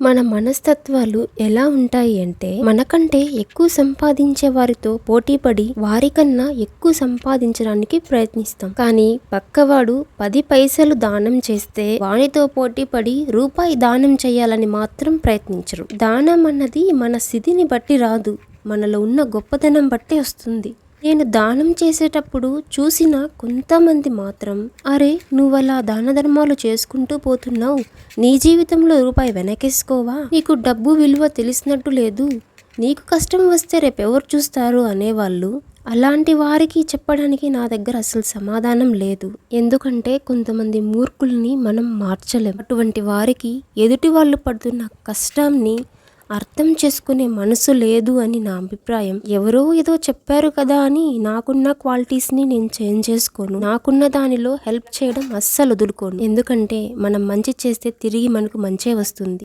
మన మనస్తత్వాలు ఎలా ఉంటాయి అంటే, మనకంటే ఎక్కువ సంపాదించే వారితో పోటీపడి వారికన్నా ఎక్కువ సంపాదించడానికి ప్రయత్నిస్తాం. కానీ పక్కవాడు 10 పైసలు దానం చేస్తే వానితో పోటీపడి రూపాయి దానం చేయాలని మాత్రం ప్రయత్నించరు. దానం అన్నది మన స్థితిని బట్టి రాదు, మనలో ఉన్న గొప్పతనం బట్టే వస్తుంది. నేను దానం చేసేటప్పుడు చూసిన కొంతమంది మాత్రం, అరే నువ్వలా దాన ధర్మాలు చేసుకుంటూ పోతున్నావు, నీ జీవితంలో రూపాయి వెనకేసుకోవా, నీకు డబ్బు విలువ తెలిసినట్టు లేదు, నీకు కష్టం వస్తే రేపెవరు చూస్తారు అనేవాళ్ళు. అలాంటి వారికి చెప్పడానికి నా దగ్గర అసలు సమాధానం లేదు. ఎందుకంటే కొంతమంది మూర్ఖుల్ని మనం మార్చలేం. అటువంటి వారికి ఎదుటి వాళ్ళు పడుతున్న కష్టాన్ని అర్థం చేసుకునే మనసు లేదు అని నా అభిప్రాయం. ఎవరో ఏదో చెప్పారు కదా అని నాకున్న క్వాలిటీస్ని నేను చేంజ్ చేసుకోను. నాకున్న దానిలో హెల్ప్ చేయడం అస్సలు వదులుకోను. ఎందుకంటే మనం మంచి చేస్తే తిరిగి మనకు మంచే వస్తుంది.